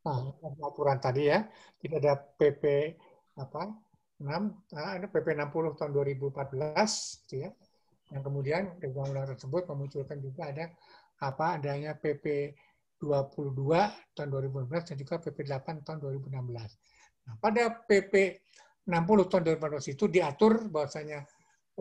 Nah, aturan tadi ya, tidak ada PP apa 6, ada PP 60 tahun 2014, gitu ya. Yang kemudian undang-undang tersebut memunculkan juga ada adanya PP 22 tahun 2015 dan juga PP 8 tahun 2016. Nah, pada PP 60 tahun 2014 itu diatur bahwasanya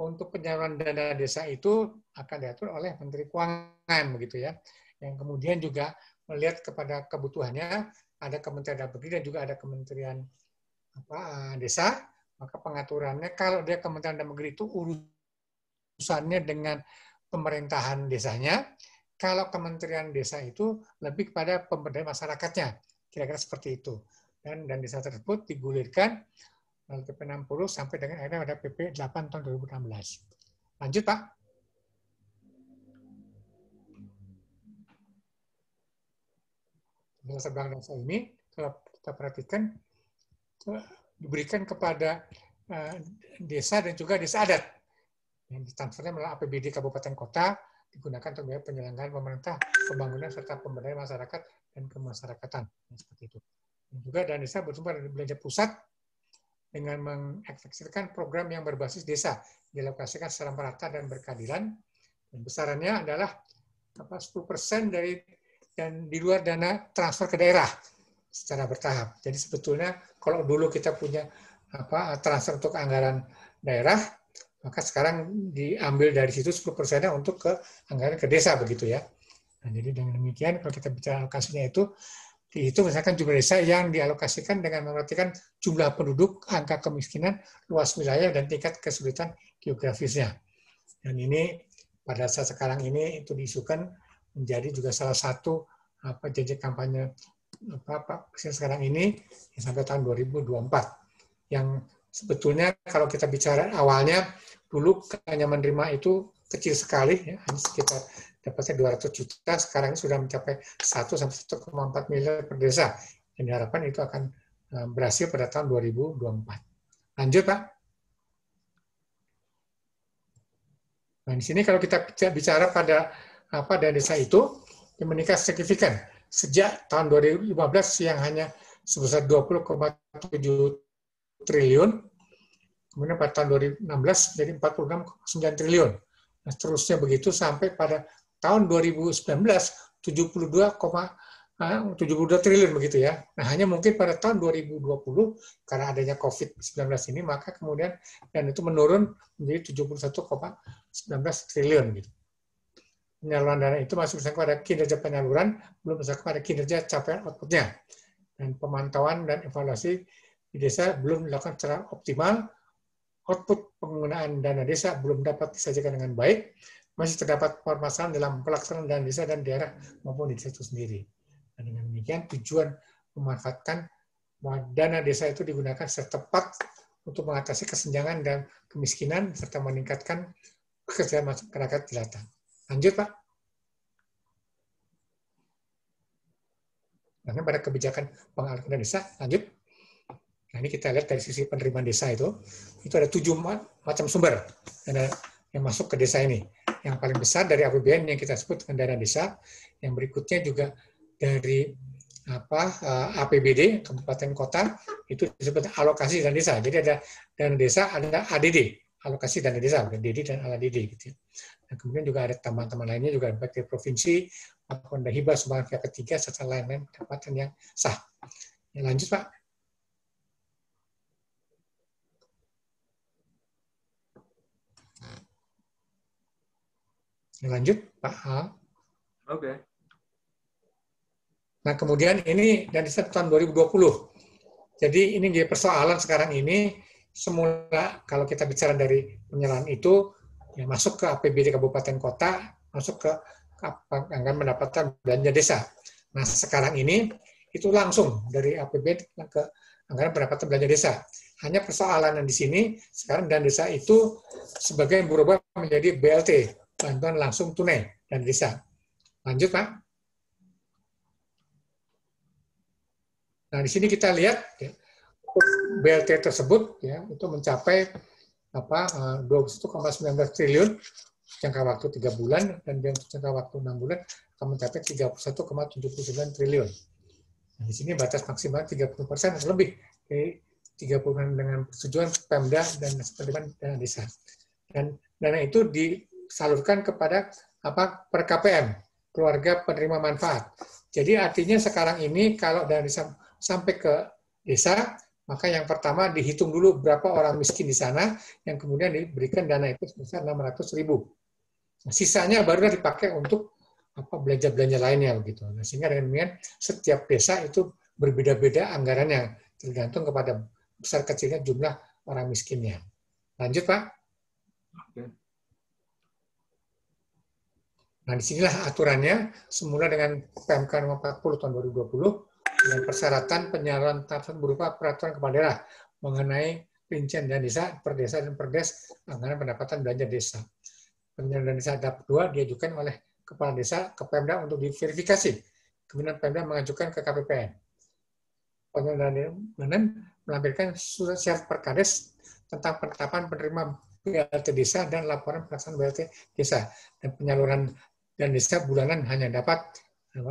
untuk penyaluran dana desa itu akan diatur oleh Menteri Keuangan, begitu ya. Yang kemudian juga melihat kepada kebutuhannya, ada Kementerian Dalam Negeri dan juga ada Kementerian Desa, maka pengaturannya kalau dia Kementerian Dalam Negeri itu urusannya dengan pemerintahan desanya, kalau Kementerian Desa itu lebih kepada pemberdayaan masyarakatnya, kira-kira seperti itu. Dan desa tersebut digulirkan PP 60 sampai dengan akhirnya ada PP 8 tahun 2016. Lanjut, Pak. Desa belakang desa ini, kalau kita perhatikan, diberikan kepada desa dan juga desa adat. Yang ditransfernya melalui APBD Kabupaten Kota, digunakan untuk biaya penyelenggaraan pemerintah, pembangunan, serta pemberdayaan masyarakat dan kemasyarakatan. Seperti itu. Dan juga dana desa bersumber dari belanja pusat dengan mengeksekusikan program yang berbasis desa, dialokasikan secara merata dan berkeadilan. Dan besarannya adalah 10% dari dan di luar dana transfer ke daerah secara bertahap. Jadi sebetulnya kalau dulu kita punya transfer untuk anggaran daerah, maka sekarang diambil dari situ 10%-nya untuk ke anggaran ke desa, begitu ya. Nah, jadi dengan demikian kalau kita bicara alokasinya itu misalkan jumlah desa yang dialokasikan dengan memperhatikan jumlah penduduk, angka kemiskinan, luas wilayah, dan tingkat kesulitan geografisnya. Dan ini pada saat sekarang ini itu diisukan menjadi juga salah satu janji kampanye Pak Presiden sekarang ini sampai tahun 2024. Yang sebetulnya kalau kita bicara awalnya dulu hanya menerima itu kecil sekali, ya, hanya sekitar dapatnya 200 juta, sekarang sudah mencapai 1 sampai 1,4 miliar per desa. Dan diharapkan itu akan berhasil pada tahun 2024. Lanjut, Pak. Nah, di sini kalau kita bicara pada dana desa itu, yang meningkat signifikan. Sejak tahun 2015 yang hanya sebesar 20,7 triliun, kemudian pada tahun 2016 jadi 46,9 triliun. Nah, seterusnya begitu sampai pada tahun 2019 72 triliun begitu ya. Nah, hanya mungkin pada tahun 2020 karena adanya COVID-19 ini maka kemudian dan itu menurun menjadi 71,19 triliun gitu. Penyaluran dana itu masih bersangkut pada kinerja penyaluran, belum bersangkut pada kinerja capaian output-nya. Dan pemantauan dan evaluasi di desa belum dilakukan secara optimal, output penggunaan dana desa belum dapat disajikan dengan baik, masih terdapat permasalahan dalam pelaksanaan dana desa dan daerah maupun di desa itu sendiri. Dan dengan demikian tujuan memanfaatkan dana desa itu digunakan secara tepat untuk mengatasi kesenjangan dan kemiskinan serta meningkatkan kesejahteraan masyarakat jelata. Lanjut, Pak. Nah, pada kebijakan pengalokasian dana desa, lanjut. Nah, ini kita lihat dari sisi penerimaan desa itu ada 7 macam sumber yang masuk ke desa ini. Yang paling besar dari APBN yang kita sebut dengan dana desa, yang berikutnya juga dari APBD kabupaten kota itu disebut alokasi dana desa. Jadi ada dana desa, ada ADD, alokasi dana desa, DD dan ADD gitu. Dan kemudian juga ada tambahan-tambahan lainnya juga baik dari provinsi maupun dari hibah sumbangan pihak ketiga serta lain-lain pendapatan yang sah. Ya, lanjut, Pak. Ya, lanjut, Pak. Oke. Nah, kemudian ini dari tahun 2020. Jadi ini jadi persoalan sekarang ini semula kalau kita bicara dari penyaluran itu ya masuk ke APBD kabupaten kota, masuk ke anggaran pendapatan belanja desa. Nah, sekarang ini itu langsung dari APBD ke anggaran pendapatan belanja desa. Hanya persoalan di sini sekarang dana desa itu sebagai berubah menjadi BLT, bantuan langsung tunai dana desa. Lanjut, Pak. Nah, di sini kita lihat ya, BLT tersebut ya itu mencapai 21,19 triliun jangka waktu 3 bulan dan jangka waktu 6 bulan akan mencapai 31,79 triliun. Nah, di sini batas maksimal 30% atau lebih. Jadi 30% dengan persetujuan Pemda dan penerimaan dana desa. Dan dana itu disalurkan kepada per KPM, keluarga penerima manfaat. Jadi artinya sekarang ini kalau dana desa sampai ke desa, maka yang pertama dihitung dulu berapa orang miskin di sana, yang kemudian diberikan dana itu sebesar 600.000. Sisanya baru dipakai untuk belanja-belanja lainnya begitu. Nah, sehingga dengan demikian setiap desa itu berbeda-beda anggarannya, tergantung kepada besar kecilnya jumlah orang miskinnya. Lanjut, Pak. Nah, disinilah aturannya, semula dengan PMK nomor 40 tahun 2020, dengan persyaratan penyaluran tahap berupa peraturan kepala daerah mengenai rincian dana desa per desa dan perdes anggaran pendapatan belanja desa. Penyaluran desa tahap 2 diajukan oleh kepala desa ke Pemda untuk diverifikasi. Kemudian Pemda mengajukan ke KPPN. Penyaluran melampirkan surat syarat perkades tentang penetapan penerima BLT desa dan laporan pelaksanaan BLT desa. Dan penyaluran dan desa bulanan hanya dapat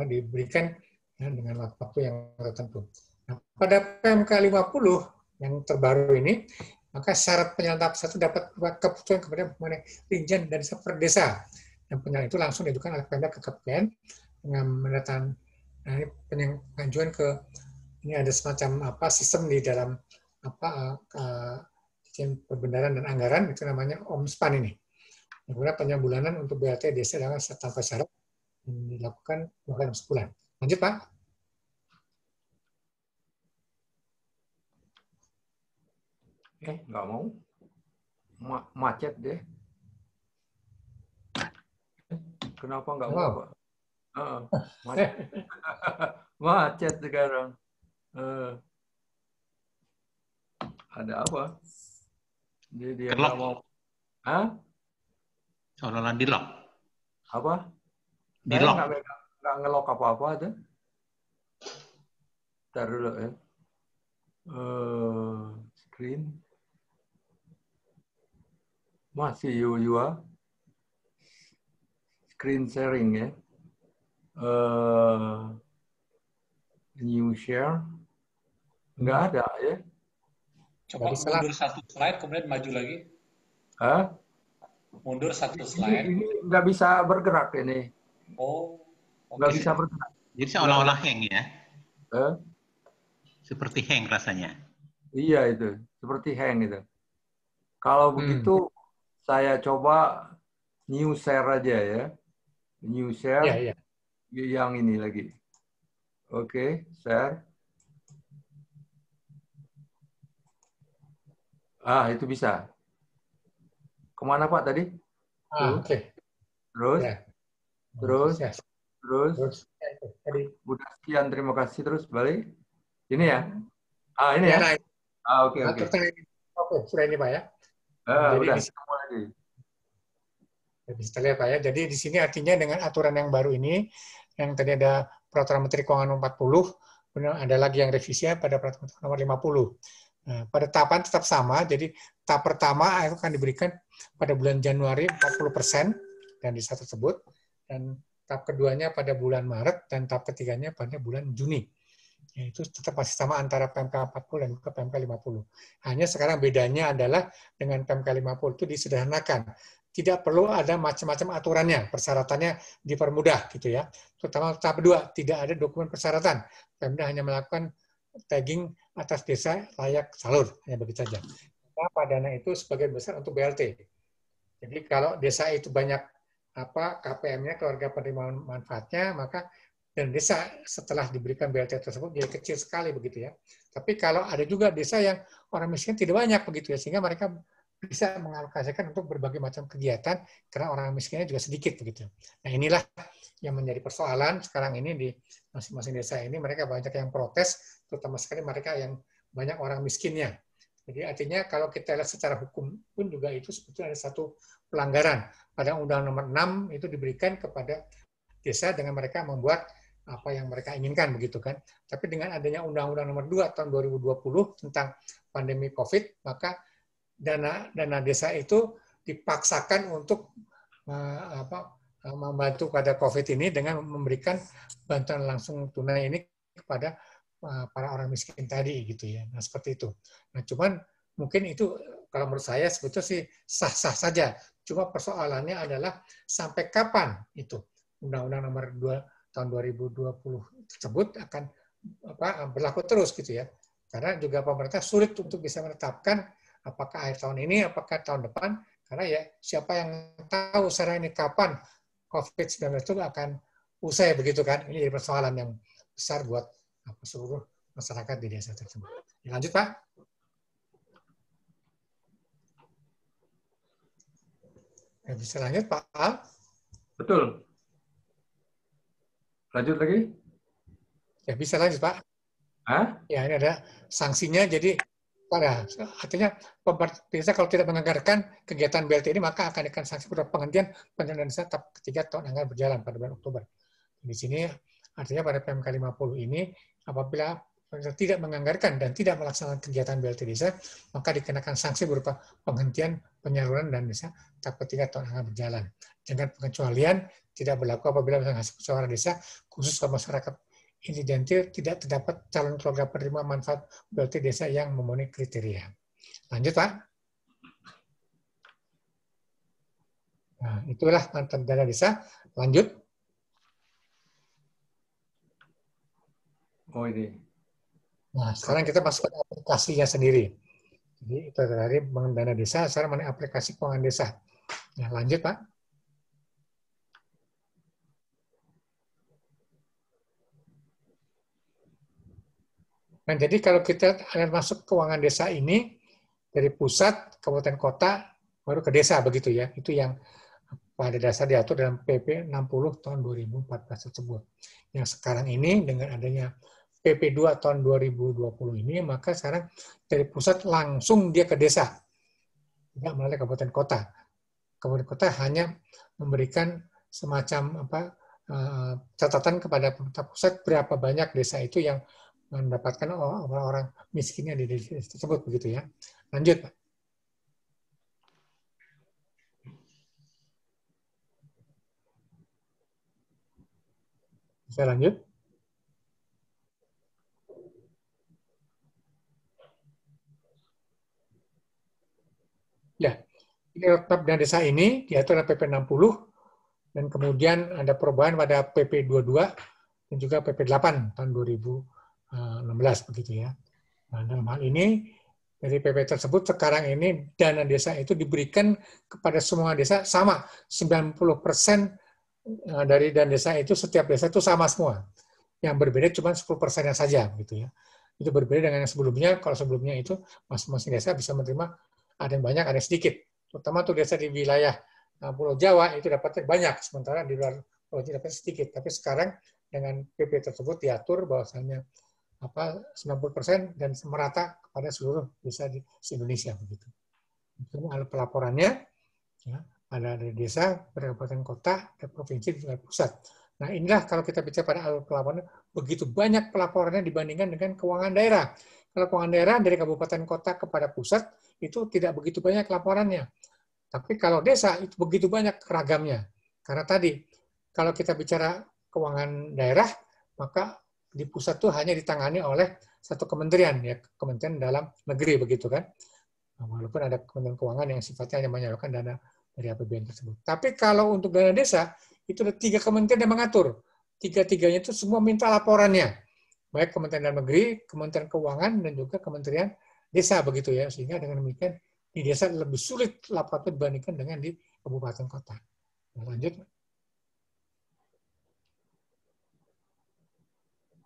diberikan dengan waktu yang tertentu. Nah, pada PMK 50 yang terbaru ini, maka syarat penyaluran tahap 1 dapat keputusan kepada mengenai rincian dan desa per desa. Dan penyaluran itu langsung diajukan oleh Pemda ke KPPN dengan mendatangkan pengajuan ke ini ada semacam sistem di dalam perbendaharaan dan anggaran, itu namanya OMSPAN ini. Kemudian penyambulanan untuk BLT desa dengan tanpa syarat dilakukan dalam sebulan. Lanjut, Pak. Nggak mau. Macet deh. Kenapa nggak mau, Pak? Macet. Macet sekarang. Ada apa? Dia nggak mau. Hah? Seolah-olah di lock. Apa? Di Saya lock. nggak ngelok apa-apa ada. Ntar dulu ya. Screen. Masih Yuyua. Screen sharing ya. New share. Nggak ada ya. Coba mundur satu slide, kemudian maju lagi. Hah? Mundur satu slide. Ini nggak bisa bergerak ini. Oh, nggak bisa bergerak. Jadi seolah-olah hang ya? Eh? Seperti hang rasanya. Iya itu, seperti hang itu. Kalau begitu, saya coba new share aja ya. New share. Yang ini lagi. Oke, share. Itu bisa. Kemana Pak tadi? Oke. Terus? Ya. Terus. Udah sekian, terima kasih. Terus balik. Ini ya? Ini ya? Oke. Oke, sudah ini Pak ya. Jadi Udah. Bisa lihat Pak ya. Jadi di sini artinya dengan aturan yang baru ini, yang tadi ada Peraturan Menteri Keuangan nomor 40, kemudian ada lagi yang revisinya pada Peraturan nomor 50. Nah, pada tahapan tetap sama, jadi tahap pertama itu akan diberikan pada bulan Januari 40% dan desa tersebut, dan tahap keduanya pada bulan Maret, dan tahap ketiganya pada bulan Juni. Itu tetap masih sama antara PMK 40 dan PMK 50. Hanya sekarang bedanya adalah dengan PMK 50 itu disederhanakan. Tidak perlu ada macam-macam aturannya, persyaratannya dipermudah gitu ya. Terutama tahap kedua, tidak ada dokumen persyaratan. Pemda hanya melakukan tagging atas desa layak salur, hanya begitu saja. Karena dana itu sebagian besar untuk BLT. Jadi kalau desa itu banyak KPM-nya, keluarga penerima manfaatnya, maka dan desa setelah diberikan BLT tersebut jadi kecil sekali begitu ya. Tapi kalau ada juga desa yang orang miskin tidak banyak begitu ya, sehingga mereka bisa mengalokasikan untuk berbagai macam kegiatan karena orang miskinnya juga sedikit begitu. Nah, inilah yang menjadi persoalan sekarang ini di masing-masing desa ini, mereka banyak yang protes, terutama sekali mereka yang banyak orang miskinnya. Jadi artinya kalau kita lihat secara hukum pun juga itu sebetulnya ada satu pelanggaran. Pada Undang-Undang Nomor 6 itu diberikan kepada desa dengan mereka membuat apa yang mereka inginkan begitu kan. Tapi dengan adanya Undang-Undang Nomor 2 tahun 2020 tentang pandemi Covid, maka dana desa itu dipaksakan untuk membantu pada COVID ini dengan memberikan bantuan langsung tunai ini kepada para orang miskin tadi gitu ya. Nah, seperti itu. Nah, cuman mungkin itu kalau menurut saya sebetulnya sih sah-sah saja. Cuma persoalannya adalah sampai kapan itu Undang-Undang Nomor 2 tahun 2020 tersebut akan berlaku terus gitu ya. Karena juga pemerintah sulit untuk bisa menetapkan apakah akhir tahun ini, apakah tahun depan, karena ya siapa yang tahu secara ini kapan COVID-19 itu akan usai begitu kan. Ini jadi persoalan yang besar buat seluruh masyarakat di desa tersebut. Lanjut Pak. Ya, bisa lanjut Pak Al? Betul. Lanjut lagi? Ya bisa lanjut Pak. Hah? Ya ini ada sanksinya, jadi artinya pemerintah kalau tidak menganggarkan kegiatan BLT ini maka akan dikenakan sanksi berupa penghentian penyelenggaraan desa tahap ketiga tahun anggaran berjalan pada bulan Oktober. Di sini artinya pada PMK 50 ini apabila pemerintah tidak menganggarkan dan tidak melaksanakan kegiatan BLT desa maka dikenakan sanksi berupa penghentian penyaluran dan desa tahap ketiga tahun anggaran berjalan. Dengan pengecualian tidak berlaku apabila hasil musyawarah desa khusus ke masyarakat insidentil tidak terdapat calon keluarga penerima manfaat BLT desa yang memenuhi kriteria. Lanjut, Pak. Nah, itulah manfaat dana desa. Lanjut. Oh, ini. Nah, sekarang kita masuk ke aplikasinya sendiri. Jadi, itu dari dana desa, sekarang mengenai aplikasi keuangan desa. Nah, lanjut, Pak. Nah, jadi kalau kita akan masuk keuangan desa ini dari pusat, kabupaten kota, baru ke desa begitu ya. Itu yang pada dasar diatur dalam PP 60 tahun 2014 tersebut. Yang sekarang ini dengan adanya PP 2 tahun 2020 ini, maka sekarang dari pusat langsung dia ke desa. Tidak melalui kabupaten kota. Kabupaten kota hanya memberikan semacam catatan kepada pemerintah pusat berapa banyak desa itu yang mendapatkan orang-orang miskinnya di desa tersebut begitu ya. Lanjut, Pak. Bisa lanjut? Ya, ini roadmap dana desa ini diatur oleh PP 60 dan kemudian ada perubahan pada PP 22 dan juga PP 8 tahun 2016 begitu ya. Nah, dalam hal ini dari PP tersebut sekarang ini dana desa itu diberikan kepada semua desa sama 90% dari dana desa itu setiap desa itu sama semua. Yang berbeda cuma 10%-nya saja gitu ya. Itu berbeda dengan yang sebelumnya. Kalau sebelumnya itu masing-masing desa bisa menerima ada yang banyak, ada yang sedikit. Terutama tuh desa di wilayah Pulau Jawa itu dapatnya banyak, sementara di luar Pulau Jawa dapatnya sedikit. Tapi sekarang dengan PP tersebut diatur bahwasanya 90% dan merata kepada seluruh desa di Indonesia begitu. Itu ada pelaporannya, ya, ada dari desa, dari kabupaten kota, dari provinsi, dari pusat. Nah inilah kalau kita bicara pada alur pelaporan, begitu banyak pelaporannya dibandingkan dengan keuangan daerah. Kalau keuangan daerah dari kabupaten kota kepada pusat itu tidak begitu banyak laporannya. Tapi kalau desa itu begitu banyak ragamnya. Karena tadi kalau kita bicara keuangan daerah, maka di pusat itu hanya ditangani oleh satu kementerian, ya Kementerian Dalam Negeri begitu kan. Nah, walaupun ada Kementerian Keuangan yang sifatnya hanya menyalurkan dana dari APBN tersebut. Tapi kalau untuk dana desa itu ada 3 kementerian yang mengatur. 3-tiganya itu semua minta laporannya. Baik Kementerian Dalam Negeri, Kementerian Keuangan, dan juga Kementerian Desa begitu ya. Sehingga dengan demikian di desa lebih sulit laporannya dibandingkan dengan di kabupaten kota. Nah, lanjut.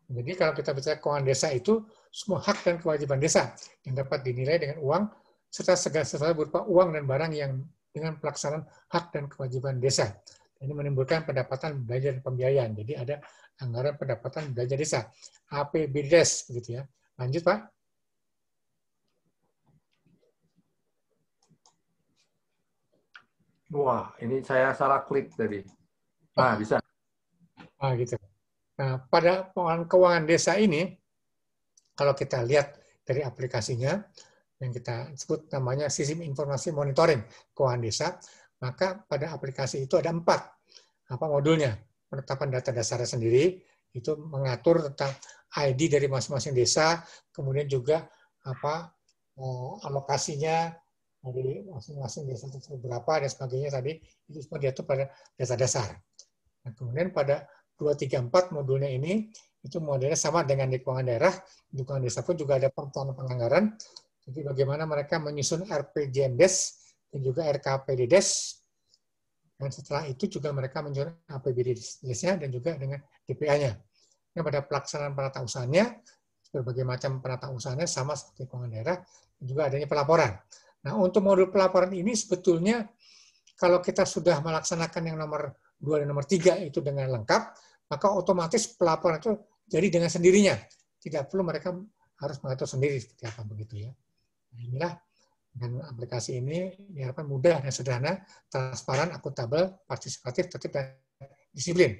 Jadi kalau kita bicara keuangan desa itu semua hak dan kewajiban desa yang dapat dinilai dengan uang serta segala sesuatu berupa uang dan barang yang dengan pelaksanaan hak dan kewajiban desa. Ini menimbulkan pendapatan belanja dan pembiayaan. Jadi ada anggaran pendapatan belanja desa, APBDes begitu ya. Lanjut, Pak. Wah, ini saya salah klik tadi. Nah, bisa. Nah, gitu. Nah, pada keuangan desa ini, kalau kita lihat dari aplikasinya, yang kita sebut namanya Sistem Informasi Monitoring Keuangan Desa, maka pada aplikasi itu ada 4 modulnya. Penetapan data dasarnya sendiri, itu mengatur tentang ID dari masing-masing desa, kemudian juga alokasinya dari masing-masing desa tersebut berapa dan sebagainya tadi, itu semua diatur pada data dasar. Nah, kemudian pada 234 modulnya ini, itu modelnya sama dengan di keuangan daerah. Di keuangan desa pun juga ada perencanaan penganggaran. Jadi bagaimana mereka menyusun RPJMDes dan juga RKPDdes. Dan setelah itu juga mereka menyusun APBDes-nya dan juga dengan DPA-nya. Ini pada pelaksanaan penata usahanya, berbagai macam penata usahanya sama seperti keuangan daerah, dan juga adanya pelaporan. Nah, untuk modul pelaporan ini sebetulnya kalau kita sudah melaksanakan yang nomor 2 dan nomor 3 itu dengan lengkap, maka otomatis pelaporan itu jadi dengan sendirinya. Tidak perlu mereka harus mengatur sendiri seperti apa begitu ya. Nah, inilah dan aplikasi ini diharapkan mudah dan sederhana, transparan, akuntabel, partisipatif, tertib dan disiplin.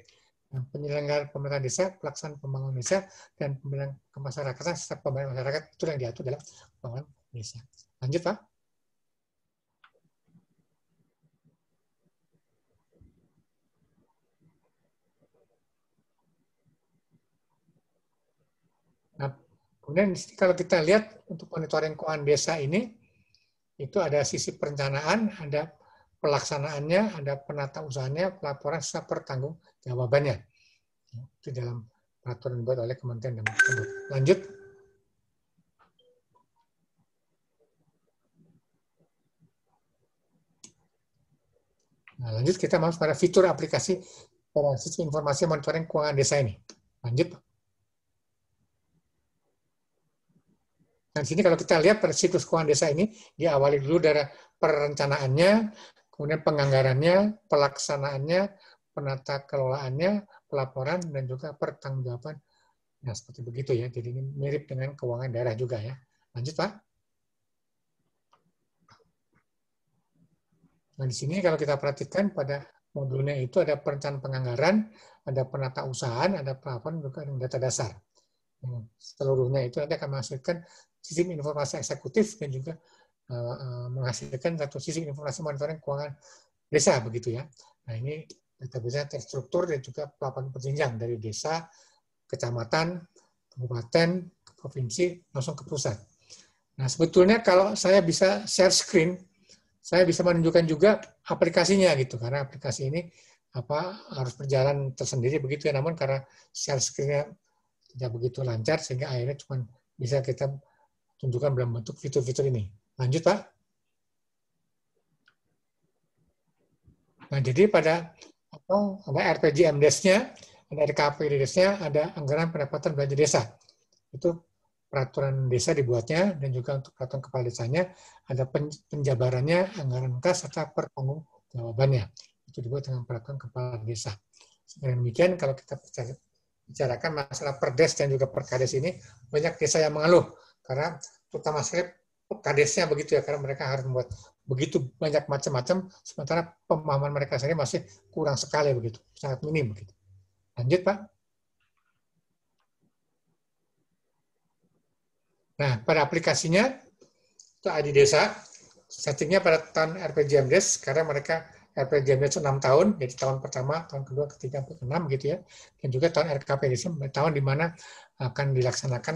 Penyelenggaraan pemerintahan desa, pelaksanaan pembangunan desa, dan pembangunan kemasyarakatan serta pembangunan masyarakat itu yang diatur dalam pembangunan desa. Lanjut, Pak. Nah, kemudian kalau kita lihat untuk monitoring keuangan desa ini, itu ada sisi perencanaan, ada pelaksanaannya, ada penata usahanya, pelaporan, serta pertanggungjawabannya. Itu dalam peraturan dibuat oleh Kementerian Dalam tersebut. Lanjut. Nah, lanjut kita masuk pada fitur aplikasi pada sisi informasi monitoring keuangan desa ini. Lanjut. Nah, di sini kalau kita lihat pada situs keuangan desa ini, diawali dulu dari perencanaannya, kemudian penganggarannya, pelaksanaannya, penata kelolaannya, pelaporan, dan juga pertanggungjawaban. Nah, seperti begitu ya. Jadi ini mirip dengan keuangan daerah juga ya. Lanjut, Pak. Nah, di sini kalau kita perhatikan pada modulnya itu ada perencanaan penganggaran, ada penata usahaan, ada pelaporan, juga ada data dasar. Seluruhnya itu nanti akan menghasilkan sistem informasi eksekutif dan juga menghasilkan satu sistem informasi monitoring keuangan desa begitu ya. Nah, ini database terstruktur dan juga pelaporan berjenjang dari desa, kecamatan, kabupaten, provinsi, langsung ke pusat. Nah, sebetulnya kalau saya bisa share screen, saya bisa menunjukkan juga aplikasinya gitu, karena aplikasi ini harus berjalan tersendiri begitu ya. Namun karena share screen-nya tidak begitu lancar sehingga akhirnya cuma bisa kita tunjukkan dalam bentuk fitur-fitur ini. Lanjut, Pak. Nah, jadi pada ada RPJMDes-nya, ada RKPDdes-nya, ada anggaran pendapatan belanja desa. Itu peraturan desa dibuatnya, dan juga untuk peraturan kepala desanya ada penjabarannya, anggaran kas, serta pertanggungjawabannya. Itu dibuat dengan peraturan kepala desa. Dengan demikian, kalau kita bicarakan masalah perdes dan juga perkades ini, banyak desa yang mengeluh karena terutama sekali perkadesnya begitu ya, karena mereka harus membuat begitu banyak macam-macam, sementara pemahaman mereka sendiri masih kurang sekali begitu, sangat minim begitu. Lanjut, Pak. Nah, pada aplikasinya itu ID desa, settingnya pada tahun RPJMDes karena mereka RPJMDes 6 tahun, jadi tahun pertama, tahun kedua, ketiga, ke-6 gitu ya. Dan juga tahun RKPDes, tahun di mana akan dilaksanakan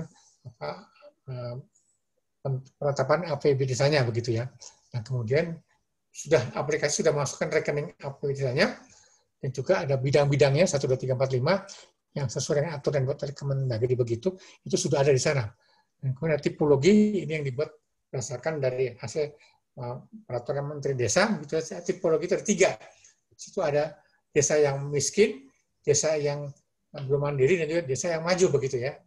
penetapan APB desanya begitu ya. Nah, kemudian aplikasi sudah masukkan rekening APB desanya, dan juga ada bidang-bidangnya 1, 2, 3, 4, 5 yang sesuai dengan aturan buat dari Kemendagri begitu, itu sudah ada di sana. Dan kemudian tipologi ini yang dibuat berdasarkan dari hasil peraturan Menteri Desa, gitu. Tipologi itu ada 3. Di situ ada desa yang miskin, desa yang belum mandiri, dan juga desa yang maju begitu ya.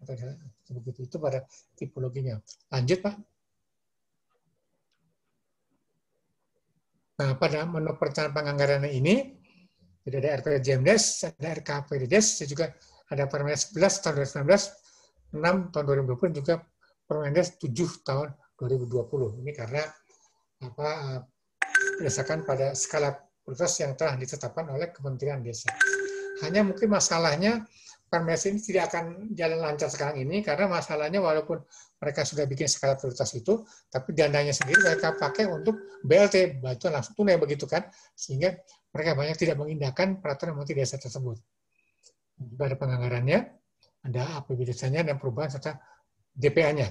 Begitu itu pada tipologinya. Lanjut, Pak. Nah, pada menu perencanaan penganggaran ini, jadi ada RPJMDes, ada RKPDdes, dan juga ada Permendes 11 tahun 2019, 6 tahun 2020, dan juga Permendes 7 tahun 2020. Ini karena berdasarkan pada skala prioritas yang telah ditetapkan oleh Kementerian Desa. Hanya mungkin masalahnya Permendes ini tidak akan jalan lancar sekarang ini, karena masalahnya walaupun mereka sudah bikin skala prioritas itu, tapi dananya sendiri mereka pakai untuk BLT, bantuan langsung tunai begitu kan, sehingga mereka banyak tidak mengindahkan peraturan Menteri Desa tersebut. Juga ada penganggarannya, ada APB desanya dan perubahan serta DPA-nya.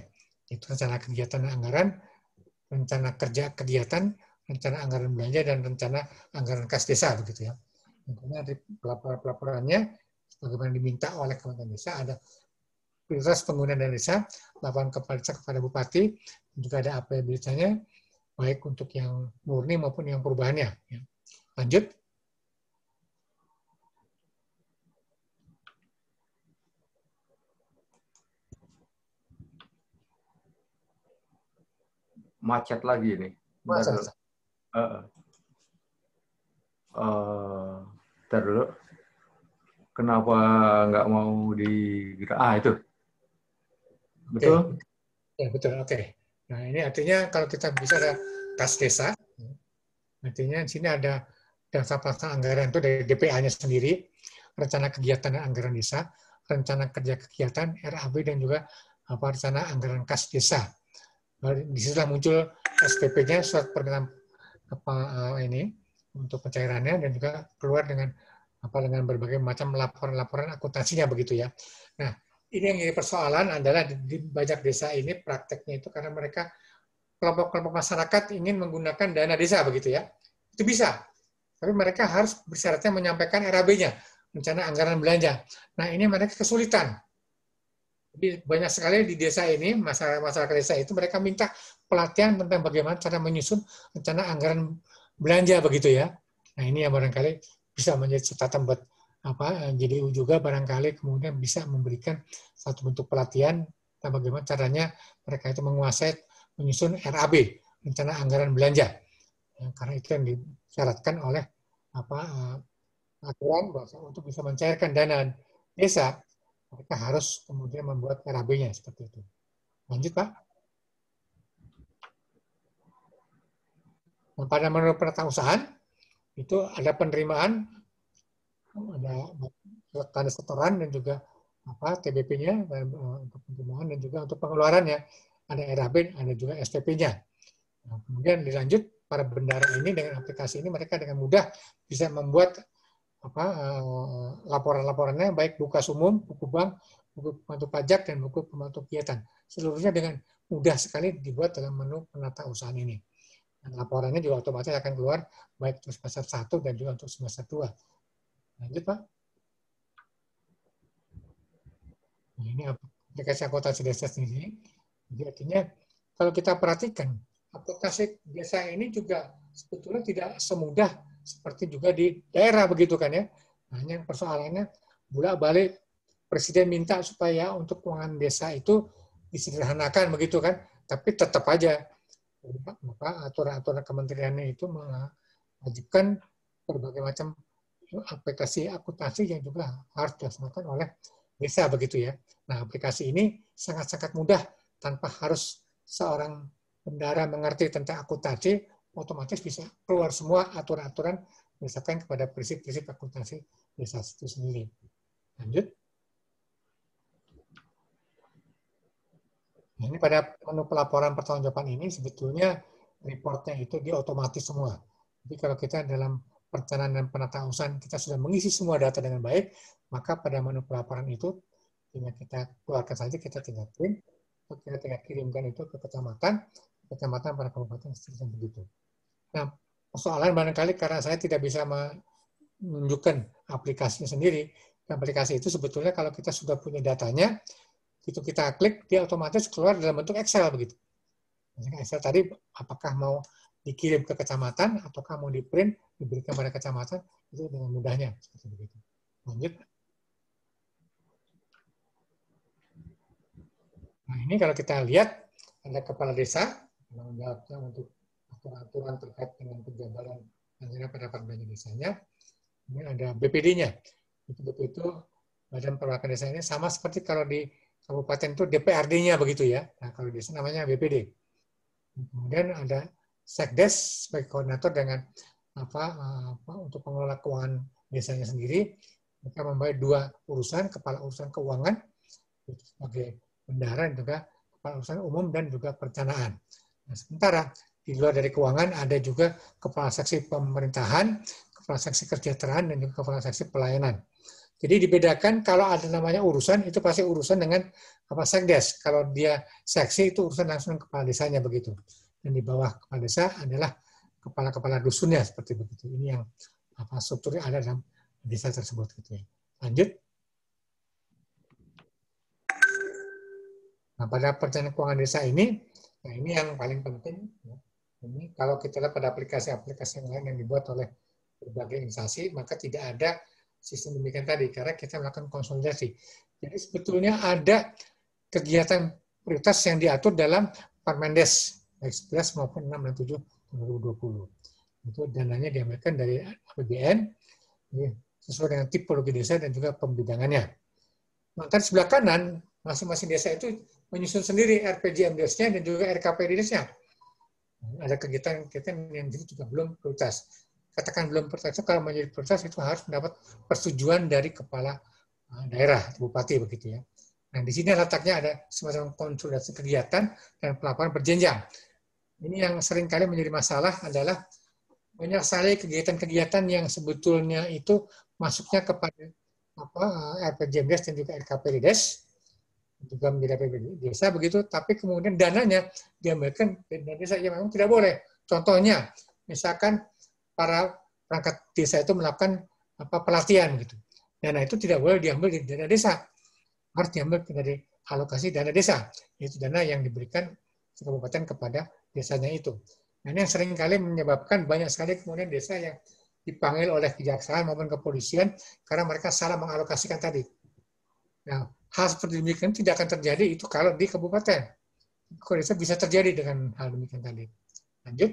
Itu rencana kegiatan dan anggaran, rencana kerja kegiatan, rencana anggaran belanja, dan rencana anggaran kas desa begitu ya. Tentunya di pelaporannya sebagaimana diminta oleh Kementerian Desa ada prioritas penggunaan dana desa, laporan kepala desa kepada bupati, juga ada APB desanya, baik untuk yang murni maupun yang perubahannya. Ya. Lanjut. Macet lagi nih. Macet. Bentar dulu. Kenapa nggak mau itu? Betul? Ya, betul. Oke. Nah, ini artinya kalau kita bisa ada kas desa, artinya di sini ada daftar pelaksanaan anggaran itu dari DPA-nya sendiri, rencana kegiatan dan anggaran desa, rencana kerja kegiatan, RAB, dan juga rencana anggaran kas desa. Di situ muncul SPP-nya, surat permintaan ini untuk pencairannya, dan juga keluar dengan dengan berbagai macam laporan-laporan akuntansinya begitu ya. Nah, ini yang jadi persoalan adalah di banyak desa ini prakteknya itu karena mereka kelompok-kelompok masyarakat ingin menggunakan dana desa begitu ya. Itu bisa. Tapi mereka harus bersyaratnya menyampaikan RAB-nya, rencana anggaran belanja. Nah, ini mereka kesulitan. Jadi banyak sekali di desa ini, masyarakat desa itu mereka minta pelatihan tentang bagaimana cara menyusun rencana anggaran belanja begitu ya. Nah, ini yang barangkali bisa menjadi catatan buat jadi juga barangkali kemudian bisa memberikan satu bentuk pelatihan tentang bagaimana caranya mereka itu menguasai menyusun RAB, rencana anggaran belanja. Ya, karena itu yang disyaratkan oleh aturan bahwa untuk bisa mencairkan dana desa, mereka harus kemudian membuat RAB-nya seperti itu. Lanjut, Pak. Nah, pada menurut penetausahaan, itu ada penerimaan, ada tanda setoran, dan juga TBP-nya untuk penerimaan, dan juga untuk pengeluarannya ada RAB, ada juga SPP-nya. Nah, kemudian dilanjut para bendara ini dengan aplikasi ini mereka dengan mudah bisa membuat laporan-laporannya baik buku kas umum, buku bank, buku pembantu pajak, dan buku pembantu kegiatan. Seluruhnya dengan mudah sekali dibuat dalam menu penatausahaan ini. Dan laporannya juga otomatis akan keluar baik untuk semester 1 dan juga untuk semester 2. Lanjut, Pak. Nah, ini aplikasi akuntansi desa sendiri. Jadi artinya kalau kita perhatikan, akuntansi desa ini juga sebetulnya tidak semudah seperti juga di daerah begitu kan ya. Hanya persoalannya bolak-balik presiden minta supaya untuk keuangan desa itu disederhanakan begitu kan, tapi tetap aja aturan-aturan kementeriannya itu mewajibkan berbagai macam aplikasi akuntansi yang juga harus dilaksanakan oleh desa begitu ya. Nah, aplikasi ini sangat-sangat mudah tanpa harus seorang bendara mengerti tentang akuntansi, otomatis bisa keluar semua aturan-aturan misalkan kepada prinsip-prinsip akuntansi desa itu sendiri. Lanjut. Nah, ini pada menu pelaporan pertanggungjawaban ini sebetulnya reportnya itu dia otomatis semua. Jadi kalau kita dalam perencanaan dan penatausahaan kita sudah mengisi semua data dengan baik, maka pada menu pelaporan itu tinggal kita keluarkan saja, kita tinggal print, kita tinggal kirimkan itu ke kecamatan pada kabupaten seterusnya begitu. Nah, persoalan barangkali karena saya tidak bisa menunjukkan aplikasinya sendiri. Aplikasi itu sebetulnya kalau kita sudah punya datanya, itu kita klik, dia otomatis keluar dalam bentuk Excel begitu. Excel tadi apakah mau dikirim ke kecamatan ataukah mau di-print, diberikan pada kecamatan, itu dengan mudahnya seperti begitu. Lanjut. Nah, ini kalau kita lihat ada kepala desa tanggung jawabnya untuk aturan terkait dengan penjabaran anggaran pendapat belanja desanya. Ini ada BPD-nya. BPD itu Badan Perwakilan Desanya sama seperti kalau di kabupaten itu DPRD-nya begitu ya. Nah, kalau di desa namanya BPD. Kemudian ada Sekdes sebagai koordinator dengan untuk pengelola keuangan desanya sendiri. Mereka membayar 2 urusan, kepala urusan keuangan sebagai bendahara, dan juga kepala urusan umum dan juga perencanaan. Nah, sementara di luar dari keuangan ada juga kepala seksi pemerintahan, kepala seksi kesejahteraan, dan juga kepala seksi pelayanan. Jadi dibedakan kalau ada namanya urusan, itu pasti urusan dengan sekdes. Kalau dia seksi, itu urusan langsung kepala desanya begitu. Dan di bawah kepala desa adalah kepala-kepala dusunnya seperti begitu. Ini yang strukturnya ada dalam desa tersebut. Gitu ya. Lanjut. Nah, pada perencanaan keuangan desa ini, nah ini yang paling penting. Ya. Ini kalau kita lihat pada aplikasi-aplikasi yang lain yang dibuat oleh berbagai instansi, maka tidak ada sistem demikian tadi, karena kita melakukan konsolidasi. Jadi sebetulnya ada kegiatan prioritas yang diatur dalam Permendes, baik 11 maupun 6 dan 7 2020. Itu dananya diambilkan dari APBN, sesuai dengan tipologi desa dan juga pembidangannya. Maka di sebelah kanan, masing-masing desa itu menyusun sendiri RPJMDes-nya dan juga RKPDes-nya. Ada kegiatan-kegiatan yang juga belum prioritas. Katakan belum prioritas, kalau menjadi prioritas itu harus mendapat persetujuan dari kepala daerah, bupati begitu ya. Nah, di sini letaknya ada semacam konsolidasi kegiatan dan pelaporan berjenjang. Ini yang seringkali menjadi masalah adalah banyak sekali kegiatan-kegiatan yang sebetulnya itu masuknya kepada RPJMDes dan juga RKPDes, juga menjadi APBD desa begitu, tapi kemudian dananya diambilkan dari desa yang memang tidak boleh. Contohnya, misalkan para perangkat desa itu melakukan pelatihan gitu. Dana itu tidak boleh diambil dari dana desa, harus diambil dari alokasi dana desa, yaitu dana yang diberikan kabupaten kepada desanya itu. Nah, ini yang seringkali menyebabkan banyak sekali kemudian desa yang dipanggil oleh kejaksaan maupun kepolisian karena mereka salah mengalokasikan tadi. Nah, hal seperti demikian tidak akan terjadi itu kalau di kabupaten. Kalau desa bisa terjadi dengan hal demikian tadi. Lanjut.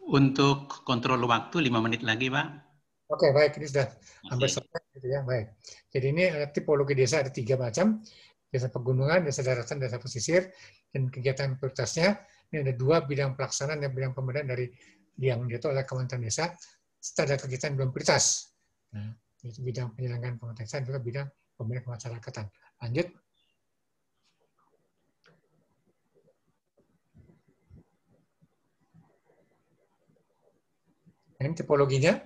Untuk kontrol waktu 5 menit lagi, Pak. Oke, baik. Ini sudah hampir selesai. Gitu ya. Baik. Jadi ini tipologi desa ada 3 macam. Desa pegunungan, desa daratan, desa pesisir. Dan kegiatan prioritasnya, ini ada 2 bidang pelaksanaan dan bidang pemberdayaan dari yang diatur oleh Kementerian Desa. Serta ada kegiatan belum prioritas. Nah, itu bidang penyelenggaraan pengetahuan juga bidang pemberdayaan kemasyarakatan. Lanjut. Ini tipologinya,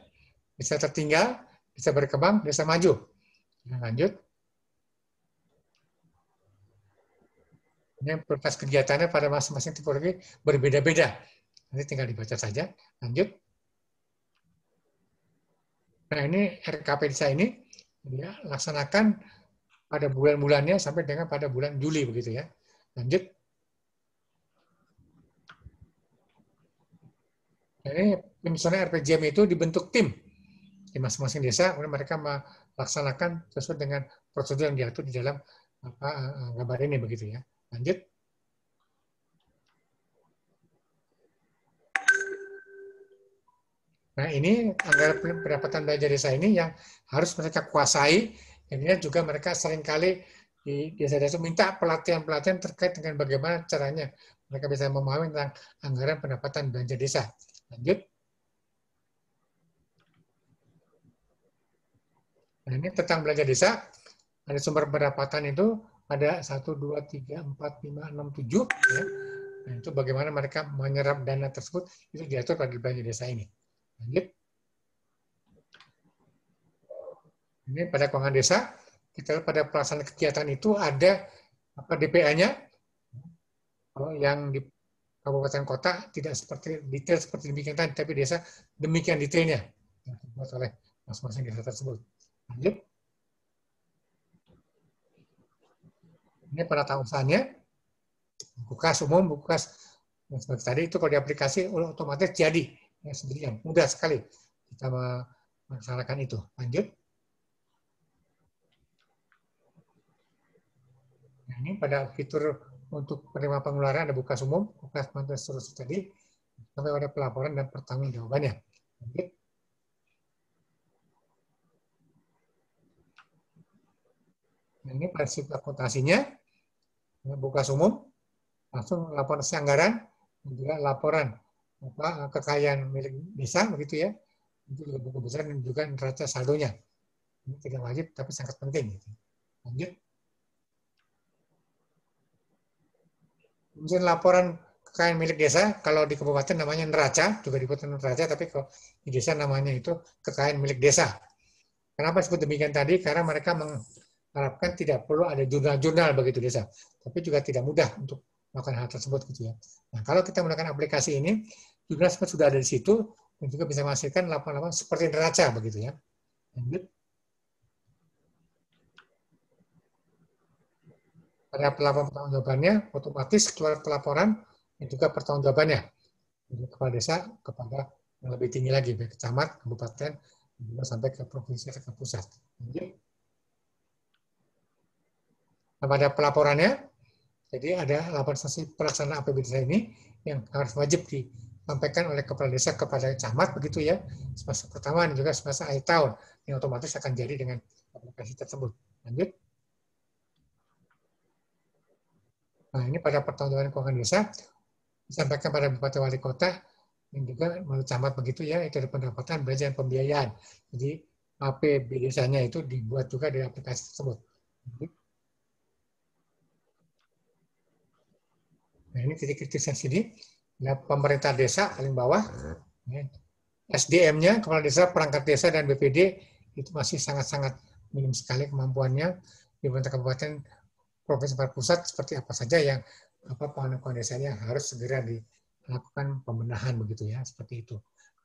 desa tertinggal, desa berkembang, desa maju. Nah, lanjut. Ini prioritas kegiatannya pada masing-masing tipologi berbeda-beda. Nanti tinggal dibaca saja. Lanjut. Nah, ini RKP desa ini ya, laksanakan pada bulan-bulannya sampai dengan pada bulan Juli begitu ya. Lanjut. Nah, ini penyusunan RPJM itu dibentuk tim di masing-masing desa, kemudian mereka melaksanakan sesuai dengan prosedur yang diatur di dalam gambar ini begitu ya. Lanjut. Nah, ini anggaran pendapatan belanja desa ini yang harus mereka kuasai. Ini juga mereka seringkali di desa-desa minta pelatihan-pelatihan terkait dengan bagaimana caranya mereka bisa memahami tentang anggaran pendapatan belanja desa. Lanjut. Nah, ini tentang belanja desa. Ada sumber pendapatan itu ada 1, 2, 3, 4, 5, 6, 7. Ya. Nah, itu bagaimana mereka menyerap dana tersebut, itu diatur pada belanja desa ini. Lanjut. Ini pada keuangan desa, kita lihat pada pelaksanaan kegiatan itu ada DPA-nya. Kalau yang di kabupaten kota tidak seperti detail seperti demikian tadi, tapi desa demikian detailnya yang dibuat oleh masing-masing desa tersebut. Lanjut. Ini penata usahanya, buku kas umum, buku kas seperti tadi itu kalau di aplikasi otomatis jadi ya, sendirian, mudah sekali kita melaksanakan itu. Lanjut. Nah, ini pada fitur untuk penerima pengeluaran ada buku kas umum, buku kas mantan seterusnya tadi, sampai pada pelaporan dan pertanggungjawabannya. Lanjut. Nah, ini pada sifat akuntansinya, buku kas umum, langsung laporan anggaran, dan juga laporan kekayaan milik desa, begitu ya. Itu juga buku besar dan juga neraca saldonya. Ini tidak wajib, tapi sangat penting. Lanjut. Kemudian laporan kekayaan milik desa, kalau di kabupaten namanya neraca, juga dibuat neraca, tapi kalau di desa namanya itu kekayaan milik desa. Kenapa disebut demikian tadi? Karena mereka mengharapkan tidak perlu ada jurnal-jurnal begitu desa, tapi juga tidak mudah untuk melakukan hal tersebut gitu ya. Nah, kalau kita menggunakan aplikasi ini, jurnal sudah ada di situ dan juga bisa menghasilkan laporan-laporan seperti neraca begitu ya. Lanjut. Pada pelaporan pertanggungjawabannya, otomatis keluar pelaporan dan juga pertanggungjawabannya dari kepala desa kepada yang lebih tinggi lagi, baik camat, kabupaten, dan juga sampai ke provinsi atau ke pusat. Lanjut. Nah, pada pelaporannya, jadi ada laporan strategi pelaksanaan APBD desa ini yang harus wajib disampaikan oleh kepala desa kepada camat begitu ya, semester pertama dan juga semester akhir tahun, yang otomatis akan jadi dengan aplikasi tersebut. Lanjut. Nah, ini pada pertanggungjawaban keuangan desa disampaikan pada bupati wali kota dan juga melalui camat begitu ya, itu ada pendapatan, belanja, dan pembiayaan. Jadi APBD desanya itu dibuat juga di aplikasi tersebut. Nah, ini titik-titik sini. Nah, pemerintah desa paling bawah, SDM-nya, kepala desa, perangkat desa, dan BPD itu masih sangat-sangat minim sekali kemampuannya. Di pemerintah kabupaten, provinsi, pusat seperti apa saja yang pengelolaan desanya harus segera dilakukan pembenahan begitu ya, seperti itu.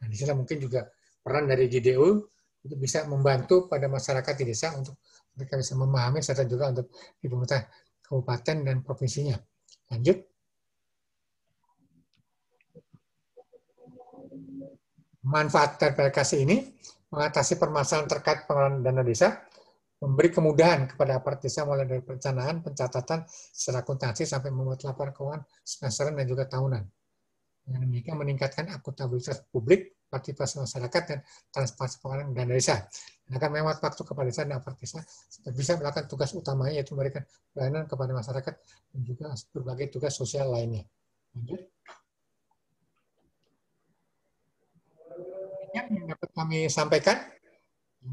Nah, di sini mungkin juga peran dari JDU itu bisa membantu pada masyarakat di desa untuk mereka bisa memahami serta juga untuk di pemerintah kabupaten dan provinsinya. Lanjut. Manfaat dari aplikasi ini mengatasi permasalahan terkait pengelolaan dana desa, memberi kemudahan kepada aparat desa mulai dari perencanaan, pencatatan, secara akuntansi sampai membuat laporan keuangan semesteran dan juga tahunan. Dengan demikian meningkatkan akuntabilitas publik, partisipasi masyarakat, dan transparansi pengelolaan dana desa. Dan akan menghemat waktu kepala desa dan aparat desa bisa melakukan tugas utamanya yaitu memberikan pelayanan kepada masyarakat dan juga berbagai tugas sosial lainnya. Lanjut. Yang dapat kami sampaikan,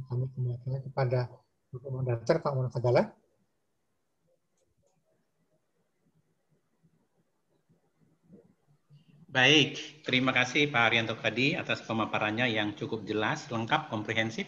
kami kembalikan kepada Moderator Pak Monotagala. Baik, terima kasih Pak Haryanto Kadi atas pemaparannya yang cukup jelas, lengkap, komprehensif.